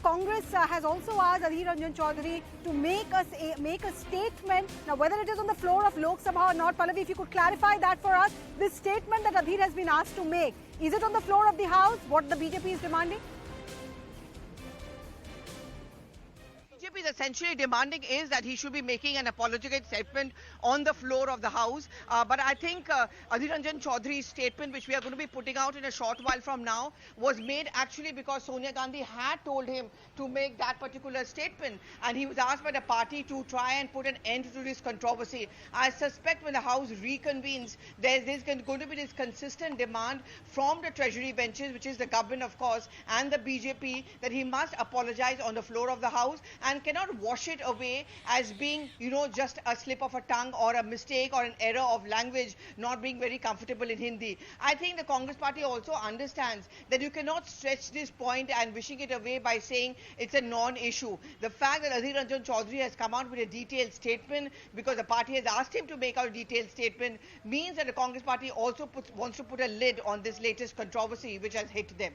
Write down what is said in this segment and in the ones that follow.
Congress has also asked Adhir Ranjan Chowdhury to make a statement. Now, whether it is on the floor of Lok Sabha or not, Pallavi, if you could clarify that for us, this statement that Adhir has been asked to make, is it on the floor of the House, what the BJP is demanding? BJP is essentially demanding is that he should be making an apologetic statement on the floor of the House. But I think Adhir Ranjan Chowdhury's statement, which we are going to be putting out in a short while from now, was made actually because Sonia Gandhi had told him to make that particular statement. And he was asked by the party to try and put an end to this controversy. I suspect when the House reconvenes, there's going to be this consistent demand from the Treasury benches, which is the government, of course, and the BJP, that he must apologize on the floor of the House and cannot wash it away as being, just a slip of a tongue or a mistake or an error of language, not being very comfortable in Hindi. I think the Congress party also understands that you cannot stretch this point and wishing it away by saying it's a non-issue. The fact that Adhir Ranjan Chowdhury has come out with a detailed statement because the party has asked him to make out a detailed statement means that the Congress party also wants to put a lid on this latest controversy which has hit them.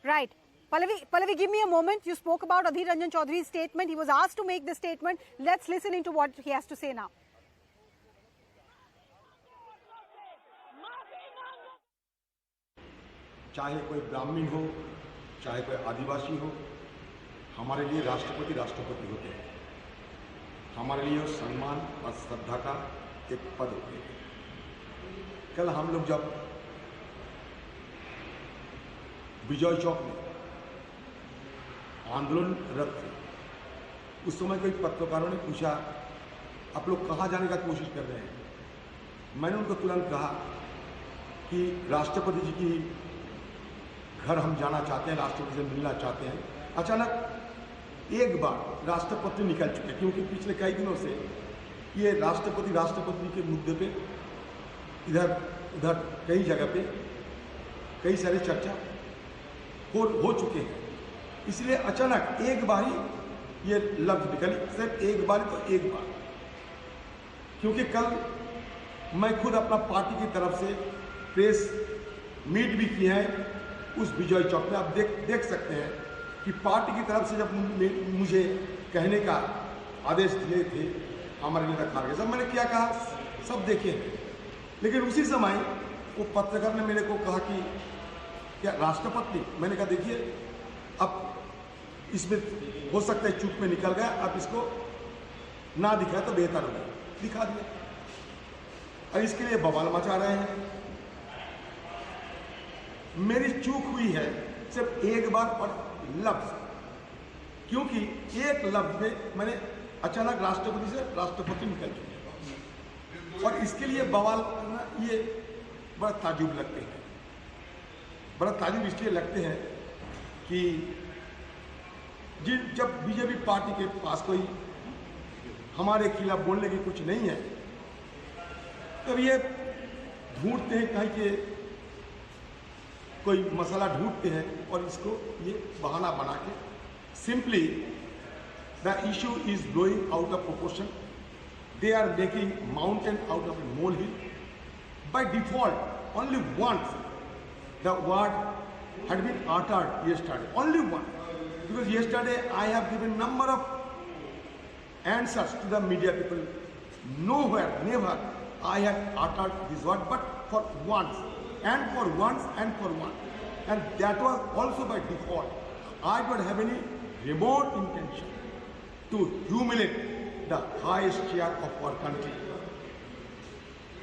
Right. Pallavi, give me a moment. You spoke about Adhir Ranjan Chowdhury's statement. He was asked to make this statement. Let's listen into what he has to say now. चाहे कोई ब्राह्मण हो, चाहे कोई आदिवासी हो, हमारे लिए राष्ट्रपति राष्ट्रपति होते हैं। हमारे लिए सम्मान और श्रद्धा का एक पद होते हैं। कल हम लोग जब विजय चौक में आंदोलनरत थे, उस समय कई पत्रकारों ने पूछा, आप लोग कहाँ जाने का कोशिश कर रहे हैं? मैंने उनको तुरंत कहा कि राष्ट्रपति जी की घर हम जाना चाहते हैं, राष्ट्रपति से मिलना चाहते हैं। अचानक एक बार राष्ट्रपति निकल चुके, क्योंकि पिछले कई दिनों से ये राष्ट्रपति के मुद्दे पे इधर उधर कई जगह पे कई सारी चर्चा हो चुके हैं। इसलिए अचानक एक बार ही ये लफ्ज निकली, सिर्फ एक बार तो एक बार, क्योंकि कल मैं खुद अपना पार्टी की तरफ से प्रेस मीट भी किया है उस विजय चौक में। आप देख सकते हैं कि पार्टी की तरफ से जब मुझे कहने का आदेश दिए थे हमारे नेता खारगे साहब, मैंने क्या कहा सब देखे हैं। लेकिन उसी समय वो पत्रकार ने मेरे को कहा कि क्या राष्ट्रपति, मैंने कहा देखिए अब इसमें हो सकता है चूक में निकल गया, अब इसको ना दिखाया तो बेहतर होगा, दिखा दिया। और इसके लिए बवाल मचा रहे हैं। मेरी चूक हुई है सिर्फ एक बार और लफ्ज, क्योंकि एक लफ्ज में मैंने अचानक राष्ट्रपति से राष्ट्रपति निकल चुके, और इसके लिए बवाल करना ये बड़ा ताजुब लगते हैं। बड़ा ताजुब इसलिए लगते हैं कि जब बीजेपी पार्टी के पास कोई हमारे खिलाफ बोलने की कुछ नहीं है, तब ये ढूंढते हैं कहीं के कोई मसला ढूंढते हैं और इसको ये बहाना बना के simply the issue is blowing out of proportion, they are making mountain out of a molehill. By default only once the word had been uttered yesterday, only one, because yesterday I have given number of answers to the media people. Nowhere, never I have uttered this word, but for once and for once and for once, and that was also by default. I don't have any remote intention to humiliate the highest chair of our country,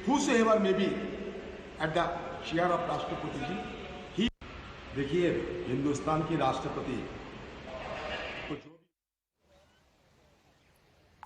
whosoever may be at the chair of Rashtrapati ji. देखिए हिंदुस्तान की राष्ट्रपति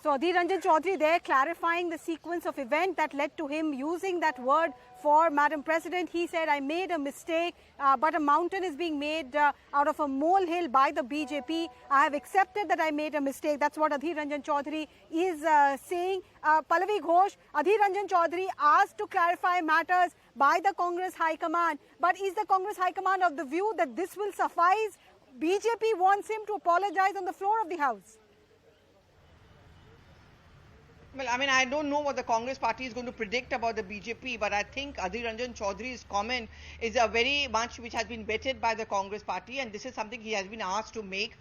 So Adhir Ranjan Chowdhury there clarifying the sequence of events that led to him using that word for Madam President. He said, I made a mistake, but a mountain is being made out of a molehill by the BJP. I have accepted that I made a mistake. That's what Adhir Ranjan Chowdhury is saying. Pallavi Ghosh, Adhir Ranjan Chowdhury asked to clarify matters by the Congress High Command. But is the Congress High Command of the view that this will suffice? BJP wants him to apologize on the floor of the House. Well, I mean, I don't know what the Congress party is going to predict about the BJP, but I think Adhir Ranjan Chowdhury's comment is a very much which has been vetted by the Congress party, and this is something he has been asked to make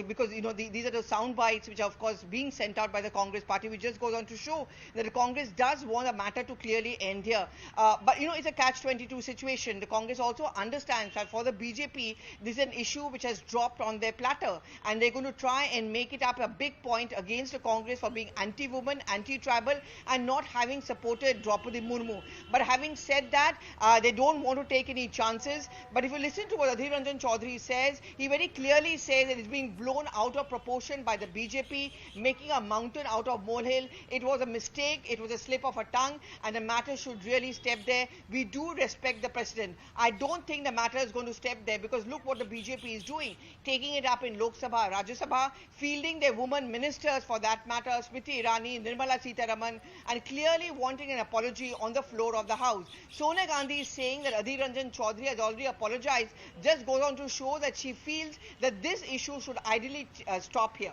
because, you know, these are the sound bites which are, of course, being sent out by the Congress party, which just goes on to show that the Congress does want the matter to clearly end here. But, you know, it's a catch-22 situation. The Congress also understands that for the BJP, this is an issue which has dropped on their platter, and they're going to try and make it up a big point against the Congress for being anti-woman, anti-tribal, and not having supported Droupadi Murmu. But having said that, they don't want to take any chances. But if you listen to what Adhir Ranjan Chowdhury says, he very clearly says that it's being blown out of proportion by the BJP, making a mountain out of molehill. It was a mistake, it was a slip of a tongue, and the matter should really step there. We do respect the president. I don't think the matter is going to step there, because look what the BJP is doing, taking it up in Lok Sabha, Rajya Sabha, fielding their women ministers for that matter, Smriti Irani, Nirmala Sitharaman, and clearly wanting an apology on the floor of the House. Sonia Gandhi is saying that Adhir Ranjan Chowdhury has already apologized, just goes on to show that she feels that this issue should ideally stop here.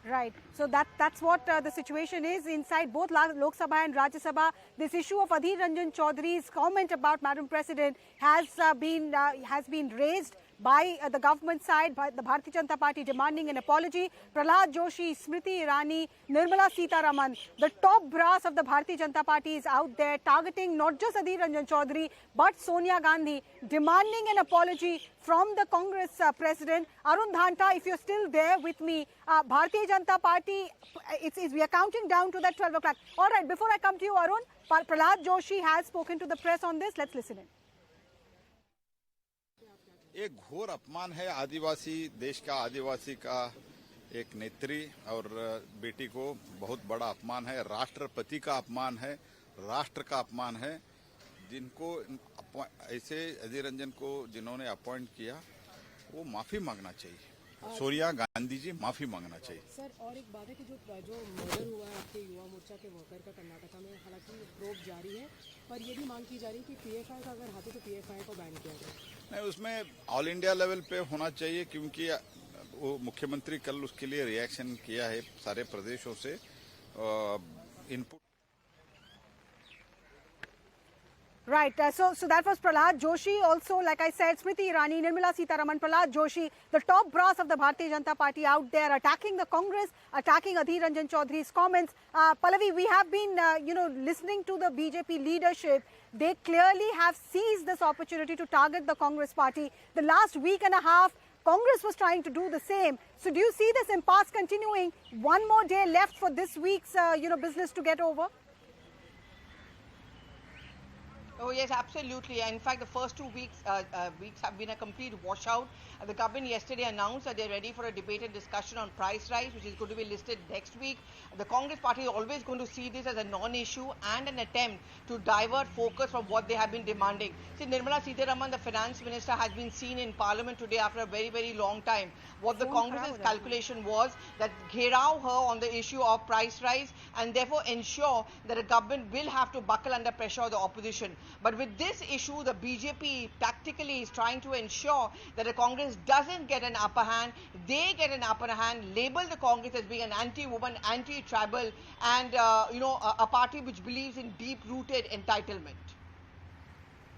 Right. So that's what the situation is inside both Lok Sabha and Rajya Sabha. This issue of Adhir Ranjan Chowdhury's comment about Madam President has been raised by the government side, by the Bharatiya Janata Party demanding an apology. Prahlad Joshi, Smriti Irani, Nirmala Sitharaman, the top brass of the Bharatiya Janata Party is out there targeting not just Adhir Ranjan Chowdhury but Sonia Gandhi, demanding an apology from the Congress president. Arun Dhanta, if you're still there with me, Bharatiya Janata Party, we are counting down to that 12 o'clock. All right, before I come to you, Arun, Prahlad Joshi has spoken to the press on this. Let's listen in. एक घोर अपमान है आदिवासी देश का, आदिवासी का एक नेत्री और बेटी को बहुत बड़ा अपमान है, राष्ट्रपति का अपमान है, राष्ट्र का अपमान है। जिनको ऐसे अधीर रंजन को जिन्होंने अपॉइंट किया वो माफी मांगना चाहिए, सोनिया गांधी जी माफी मांगना चाहिए। सर, और एक बात है कि जो मर्डर हुआ है आपके युवा मोर्चा के वर्कर का कर्नाटका में, हालांकि प्रोब जारी है, पर ये भी मांग की जा रही है कि पीएफआई का अगर हाथी तो पीएफआई को बैन किया जाए। नहीं, उसमें ऑल इंडिया लेवल पे होना चाहिए, क्योंकि वो मुख्यमंत्री कल उसके लिए रिएक्शन किया है सारे प्रदेशों से input. Right. So that was Prahlad Joshi. Also, like I said, Smriti Irani, Nirmala Sitharaman, Prahlad Joshi, the top brass of the Bharatiya Janata Party out there attacking the Congress, attacking Adhir Ranjan Chowdhury's comments. Pallavi, we have been, listening to the BJP leadership. They clearly have seized this opportunity to target the Congress party. The last week and a half, Congress was trying to do the same. So do you see this impasse continuing? One more day left for this week's, business to get over? Oh yes, absolutely. In fact, the first 2 weeks have been a complete washout. The government yesterday announced that they're ready for a debate and discussion on price rise, which is going to be listed next week. The Congress party is always going to see this as a non-issue and an attempt to divert focus from what they have been demanding. See, Nirmala Sitharaman, the finance minister, has been seen in parliament today after a very, very long time. What the Congress's calculation was that gherao her on the issue of price rise and therefore ensure that the government will have to buckle under pressure of the opposition. But with this issue, the BJP tactically is trying to ensure that the Congress doesn't get an upper hand. They get an upper hand, label the Congress as being an anti-woman, anti-tribal, and a party which believes in deep-rooted entitlement.